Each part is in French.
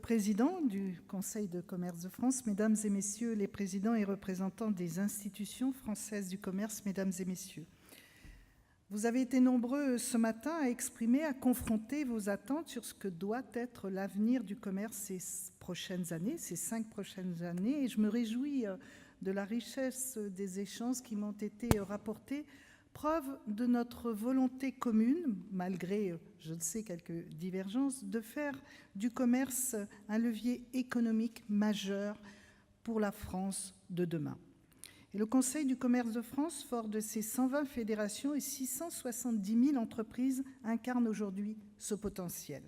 Président du Conseil de commerce de France, Mesdames et Messieurs les présidents et représentants des institutions françaises du commerce, Mesdames et Messieurs, vous avez été nombreux ce matin à exprimer, à confronter vos attentes sur ce que doit être l'avenir du commerce ces prochaines années, ces 5 prochaines années, et je me réjouis de la richesse des échanges qui m'ont été rapportés, preuve de notre volonté commune, malgré, je le sais, quelques divergences, de faire du commerce un levier économique majeur pour la France de demain. Et le Conseil du commerce de France, fort de ses 120 fédérations et 670 000 entreprises, incarne aujourd'hui ce potentiel.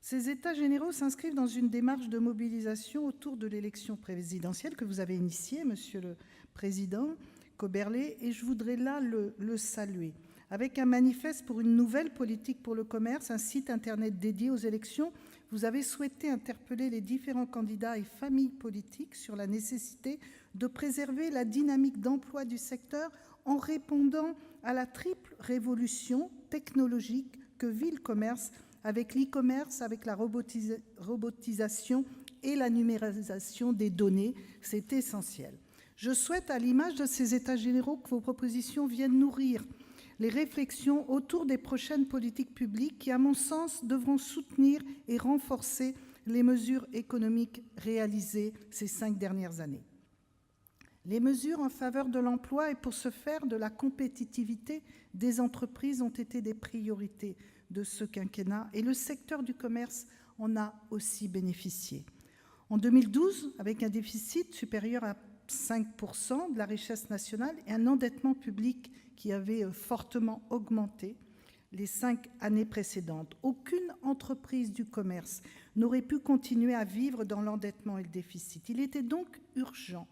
Ces États généraux s'inscrivent dans une démarche de mobilisation autour de l'élection présidentielle que vous avez initiée, Monsieur le Président Koberlé, et je voudrais là le saluer. Avec un manifeste pour une nouvelle politique pour le commerce, un site Internet dédié aux élections, vous avez souhaité interpeller les différents candidats et familles politiques sur la nécessité de préserver la dynamique d'emploi du secteur en répondant à la triple révolution technologique que vit le commerce avec l'e-commerce, avec la robotisation et la numérisation des données. C'est essentiel. Je souhaite, à l'image de ces États généraux, que vos propositions viennent nourrir les réflexions autour des prochaines politiques publiques qui, à mon sens, devront soutenir et renforcer les mesures économiques réalisées ces 5 dernières années. Les mesures en faveur de l'emploi et pour ce faire de la compétitivité des entreprises ont été des priorités de ce quinquennat et le secteur du commerce en a aussi bénéficié. En 2012, avec un déficit supérieur à 5% de la richesse nationale et un endettement public qui avait fortement augmenté les 5 années précédentes. Aucune entreprise du commerce n'aurait pu continuer à vivre dans l'endettement et le déficit. Il était donc urgent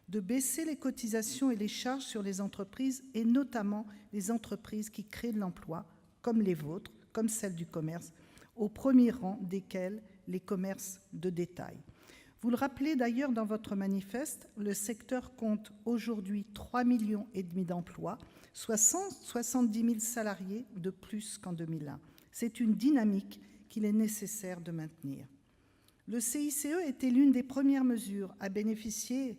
de baisser les cotisations et les charges sur les entreprises et notamment les entreprises qui créent de l'emploi, comme les vôtres, comme celles du commerce, au premier rang desquelles les commerces de détail. Vous le rappelez d'ailleurs dans votre manifeste, le secteur compte aujourd'hui 3,5 millions d'emplois, soit 170 000 salariés de plus qu'en 2001. C'est une dynamique qu'il est nécessaire de maintenir. Le CICE était l'une des premières mesures à bénéficier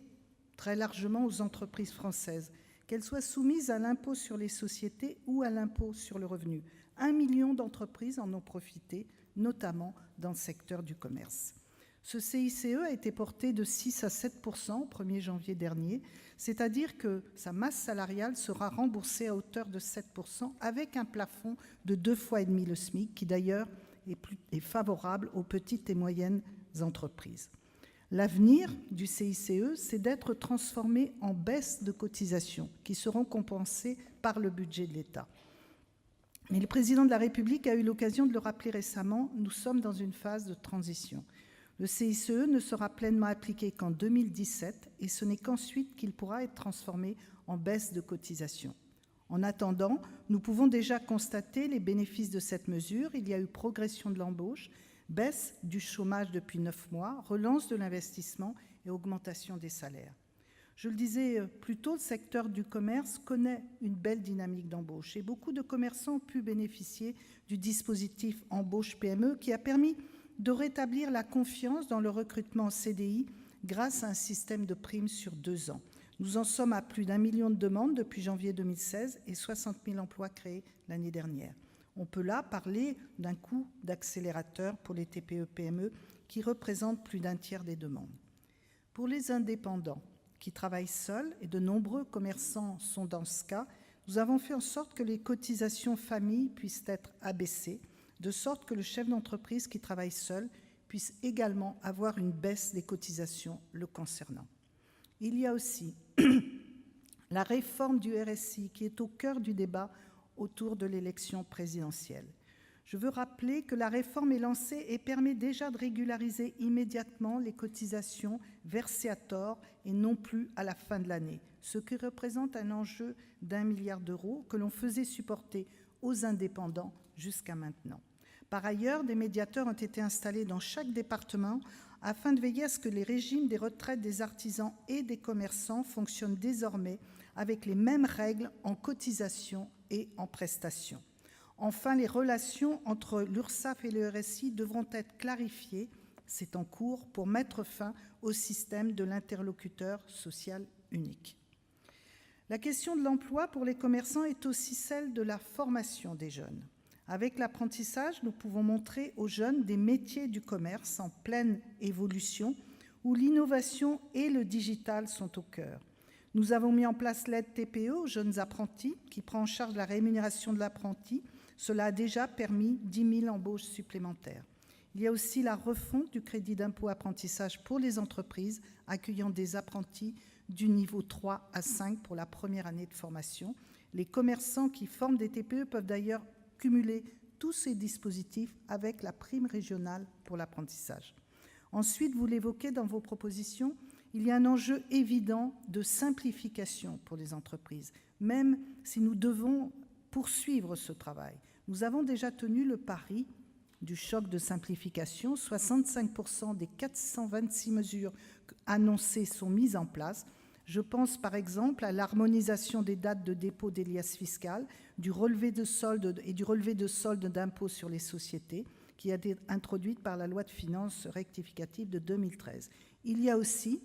très largement aux entreprises françaises, qu'elles soient soumises à l'impôt sur les sociétés ou à l'impôt sur le revenu. 1 million d'entreprises en ont profité, notamment dans le secteur du commerce. Ce CICE a été porté de 6 à 7% au 1er janvier dernier, c'est-à-dire que sa masse salariale sera remboursée à hauteur de 7% avec un plafond de 2,5 fois le SMIC, qui d'ailleurs est favorable aux petites et moyennes entreprises. L'avenir du CICE, c'est d'être transformé en baisse de cotisations qui seront compensées par le budget de l'État. Mais le président de la République a eu l'occasion de le rappeler récemment, nous sommes dans une phase de transition. Le CICE ne sera pleinement appliqué qu'en 2017 et ce n'est qu'ensuite qu'il pourra être transformé en baisse de cotisation. En attendant, nous pouvons déjà constater les bénéfices de cette mesure. Il y a eu progression de l'embauche, baisse du chômage depuis 9 mois, relance de l'investissement et augmentation des salaires. Je le disais plus tôt, le secteur du commerce connaît une belle dynamique d'embauche et beaucoup de commerçants ont pu bénéficier du dispositif embauche PME qui a permis de rétablir la confiance dans le recrutement en CDI grâce à un système de primes sur 2 ans. Nous en sommes à plus d'1 million de demandes depuis janvier 2016 et 60 000 emplois créés l'année dernière. On peut là parler d'un coup d'accélérateur pour les TPE-PME qui représentent plus d'un tiers des demandes. Pour les indépendants qui travaillent seuls, et de nombreux commerçants sont dans ce cas, nous avons fait en sorte que les cotisations famille puissent être abaissées, de sorte que le chef d'entreprise qui travaille seul puisse également avoir une baisse des cotisations le concernant. Il y a aussi la réforme du RSI qui est au cœur du débat autour de l'élection présidentielle. Je veux rappeler que la réforme est lancée et permet déjà de régulariser immédiatement les cotisations versées à tort et non plus à la fin de l'année, ce qui représente un enjeu d'1 milliard d'euros que l'on faisait supporter aux indépendants jusqu'à maintenant. Par ailleurs, des médiateurs ont été installés dans chaque département afin de veiller à ce que les régimes des retraites des artisans et des commerçants fonctionnent désormais avec les mêmes règles en cotisation et en prestations. Enfin, les relations entre l'URSSAF et le RSI devront être clarifiées c'est en cours pour mettre fin au système de l'interlocuteur social unique. La question de l'emploi pour les commerçants est aussi celle de la formation des jeunes. Avec l'apprentissage, nous pouvons montrer aux jeunes des métiers du commerce en pleine évolution où l'innovation et le digital sont au cœur. Nous avons mis en place l'aide TPE aux jeunes apprentis qui prend en charge la rémunération de l'apprenti. Cela a déjà permis 10 000 embauches supplémentaires. Il y a aussi la refonte du crédit d'impôt apprentissage pour les entreprises accueillant des apprentis du niveau 3 à 5 pour la première année de formation. Les commerçants qui forment des TPE peuvent d'ailleurs cumuler tous ces dispositifs avec la prime régionale pour l'apprentissage. Ensuite, vous l'évoquez dans vos propositions, il y a un enjeu évident de simplification pour les entreprises, même si nous devons poursuivre ce travail. Nous avons déjà tenu le pari du choc de simplification. 65% des 426 mesures annoncées sont mises en place. Je pense par exemple à l'harmonisation des dates de dépôt des liasses fiscales, du relevé de solde et du relevé de solde d'impôt sur les sociétés, qui a été introduite par la loi de finances rectificative de 2013. Il y a aussi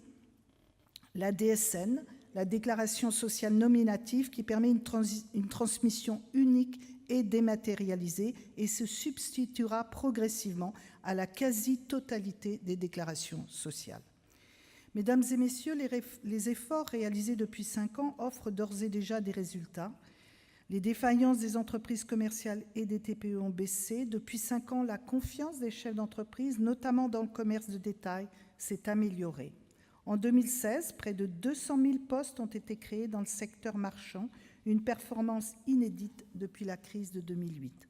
la DSN, la déclaration sociale nominative, qui permet une transmission unique et dématérialisée et se substituera progressivement à la quasi-totalité des déclarations sociales. Mesdames et messieurs, les efforts réalisés depuis 5 ans offrent d'ores et déjà des résultats. Les défaillances des entreprises commerciales et des TPE ont baissé. Depuis 5 ans, la confiance des chefs d'entreprise, notamment dans le commerce de détail, s'est améliorée. En 2016, près de 200 000 postes ont été créés dans le secteur marchand, une performance inédite depuis la crise de 2008.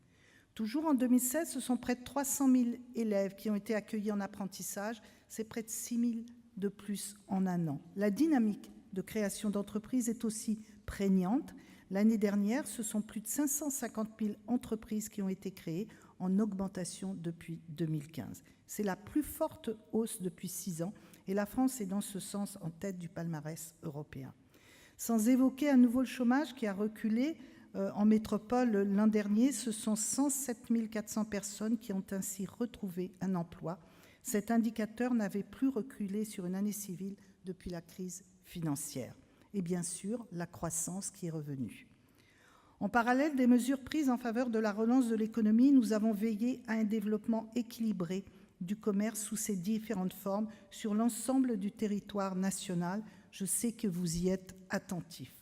Toujours en 2016, ce sont près de 300 000 élèves qui ont été accueillis en apprentissage. C'est près de 6 000 de plus en un an. La dynamique de création d'entreprises est aussi prégnante. L'année dernière, ce sont plus de 550 000 entreprises qui ont été créées, en augmentation depuis 2015. C'est la plus forte hausse depuis 6 ans et la France est dans ce sens en tête du palmarès européen. Sans évoquer à nouveau le chômage qui a reculé en métropole l'an dernier, ce sont 107 400 personnes qui ont ainsi retrouvé un emploi. Cet indicateur n'avait plus reculé sur une année civile depuis la crise financière. Et bien sûr, la croissance qui est revenue. En parallèle des mesures prises en faveur de la relance de l'économie, nous avons veillé à un développement équilibré du commerce sous ses différentes formes sur l'ensemble du territoire national. Je sais que vous y êtes attentifs.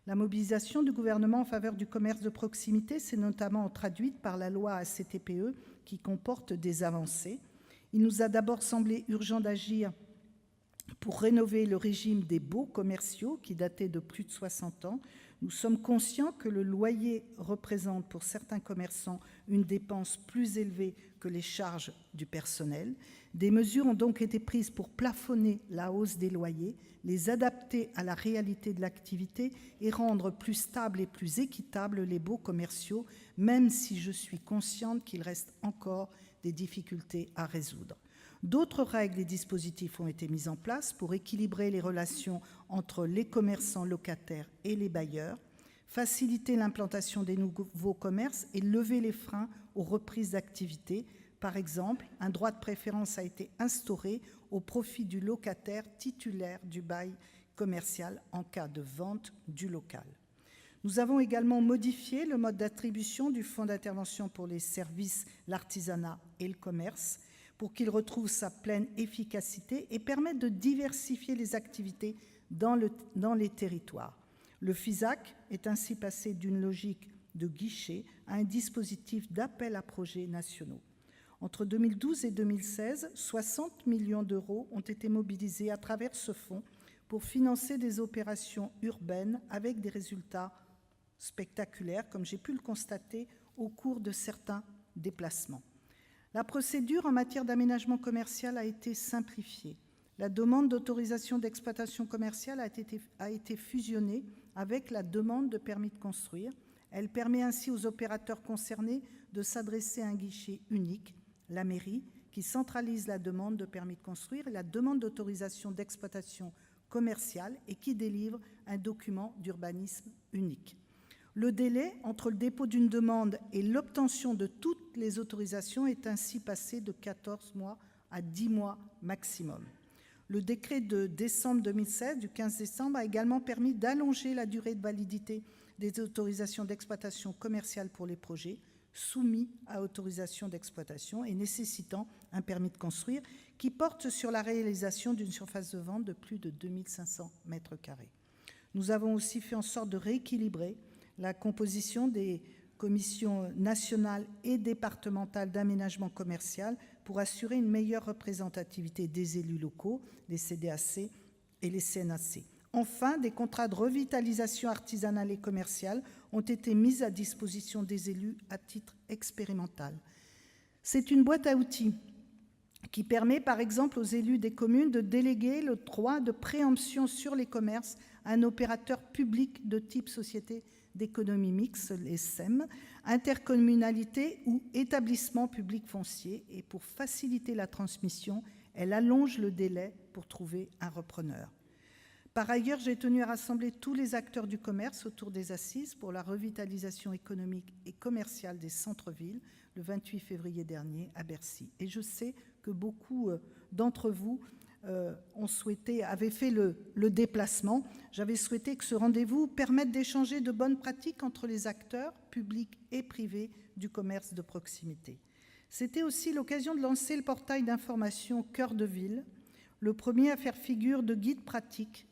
La mobilisation du gouvernement en faveur du commerce de proximité s'est notamment traduite par la loi ACTPE qui comporte des avancées. Il nous a d'abord semblé urgent d'agir pour rénover le régime des baux commerciaux qui datait de plus de 60 ans. Nous sommes conscients que le loyer représente pour certains commerçants une dépense plus élevée que les charges du personnel. Des mesures ont donc été prises pour plafonner la hausse des loyers, les adapter à la réalité de l'activité et rendre plus stables et plus équitables les baux commerciaux, même si je suis consciente qu'il reste encore des difficultés à résoudre. D'autres règles et dispositifs ont été mis en place pour équilibrer les relations entre les commerçants locataires et les bailleurs, faciliter l'implantation des nouveaux commerces et lever les freins aux reprises d'activité. Par exemple, un droit de préférence a été instauré au profit du locataire titulaire du bail commercial en cas de vente du local. Nous avons également modifié le mode d'attribution du fonds d'intervention pour les services, l'artisanat et le commerce pour qu'il retrouve sa pleine efficacité et permette de diversifier les activités dans les territoires. Le FISAC est ainsi passé d'une logique de guichet à un dispositif d'appel à projets nationaux. Entre 2012 et 2016, 60 millions d'euros ont été mobilisés à travers ce fonds pour financer des opérations urbaines avec des résultats spectaculaires, comme j'ai pu le constater au cours de certains déplacements. La procédure en matière d'aménagement commercial a été simplifiée. La demande d'autorisation d'exploitation commerciale a été fusionnée avec la demande de permis de construire. Elle permet ainsi aux opérateurs concernés de s'adresser à un guichet unique, la mairie, qui centralise la demande de permis de construire et la demande d'autorisation d'exploitation commerciale et qui délivre un document d'urbanisme unique. Le délai entre le dépôt d'une demande et l'obtention de toutes les autorisations est ainsi passé de 14 mois à 10 mois maximum. Le décret de décembre 2016, du 15 décembre, a également permis d'allonger la durée de validité des autorisations d'exploitation commerciale pour les projets soumis à autorisation d'exploitation et nécessitant un permis de construire qui porte sur la réalisation d'une surface de vente de plus de 2500 mètres carrés. Nous avons aussi fait en sorte de rééquilibrer la composition des commissions nationales et départementales d'aménagement commercial pour assurer une meilleure représentativité des élus locaux, les CDAC et les CNAC. Enfin, des contrats de revitalisation artisanale et commerciale ont été mis à disposition des élus à titre expérimental. C'est une boîte à outils qui permet par exemple aux élus des communes de déléguer le droit de préemption sur les commerces à un opérateur public de type société d'économie mixte, les SEM, intercommunalité ou établissement public foncier. Et pour faciliter la transmission, elle allonge le délai pour trouver un repreneur. Par ailleurs, j'ai tenu à rassembler tous les acteurs du commerce autour des assises pour la revitalisation économique et commerciale des centres-villes le 28 février dernier à Bercy. Et je sais que beaucoup d'entre vous avaient fait le déplacement. J'avais souhaité que ce rendez-vous permette d'échanger de bonnes pratiques entre les acteurs publics et privés du commerce de proximité. C'était aussi l'occasion de lancer le portail d'information Cœur de Ville, le premier à faire figure de guide pratique,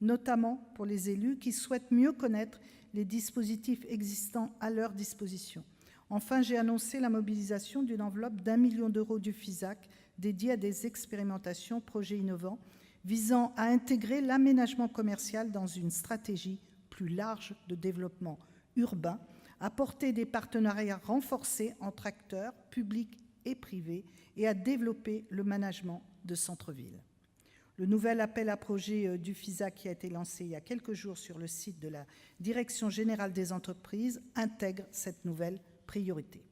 notamment pour les élus qui souhaitent mieux connaître les dispositifs existants à leur disposition. Enfin, j'ai annoncé la mobilisation d'une enveloppe d'1 million d'euros du FISAC dédiée à des expérimentations, projets innovants, visant à intégrer l'aménagement commercial dans une stratégie plus large de développement urbain, à porter des partenariats renforcés entre acteurs publics et privés et à développer le management de centre-ville. Le nouvel appel à projet du FISAC qui a été lancé il y a quelques jours sur le site de la Direction générale des entreprises intègre cette nouvelle priorité.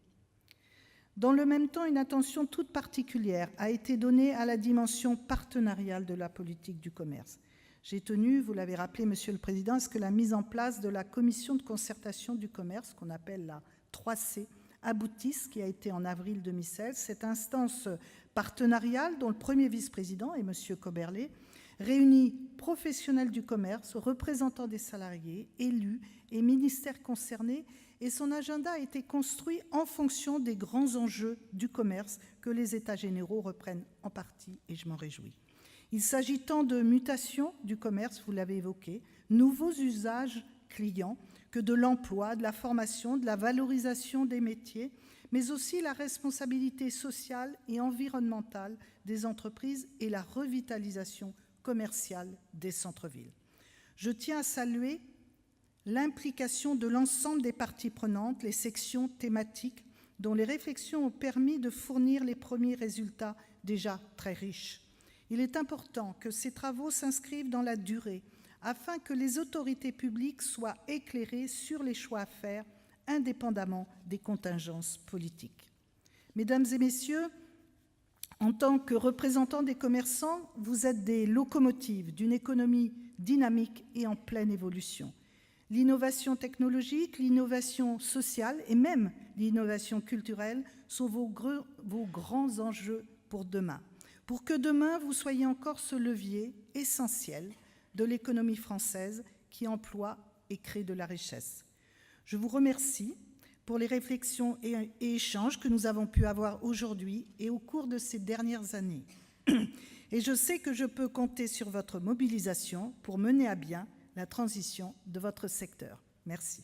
Dans le même temps, une attention toute particulière a été donnée à la dimension partenariale de la politique du commerce. J'ai tenu, vous l'avez rappelé, Monsieur le Président, à ce que la mise en place de la commission de concertation du commerce, qu'on appelle la 3C, aboutisse, qui a été en avril 2016. Cette instance partenariale, dont le premier vice-président est M. Koberlé, réunit professionnels du commerce, représentants des salariés, élus et ministères concernés, et son agenda a été construit en fonction des grands enjeux du commerce que les États généraux reprennent en partie, et je m'en réjouis. Il s'agit tant de mutation du commerce, vous l'avez évoqué, nouveaux usages clients, que de l'emploi, de la formation, de la valorisation des métiers, mais aussi la responsabilité sociale et environnementale des entreprises et la revitalisation commerciale des centres-villes. Je tiens à saluer l'implication de l'ensemble des parties prenantes, les sections thématiques, dont les réflexions ont permis de fournir les premiers résultats déjà très riches. Il est important que ces travaux s'inscrivent dans la durée, afin que les autorités publiques soient éclairées sur les choix à faire, indépendamment des contingences politiques. Mesdames et messieurs, en tant que représentants des commerçants, vous êtes des locomotives d'une économie dynamique et en pleine évolution. L'innovation technologique, l'innovation sociale et même l'innovation culturelle sont vos grands enjeux pour demain. Pour que demain, vous soyez encore ce levier essentiel de l'économie française qui emploie et crée de la richesse. Je vous remercie pour les réflexions et échanges que nous avons pu avoir aujourd'hui et au cours de ces dernières années. Et je sais que je peux compter sur votre mobilisation pour mener à bien la transition de votre secteur. Merci.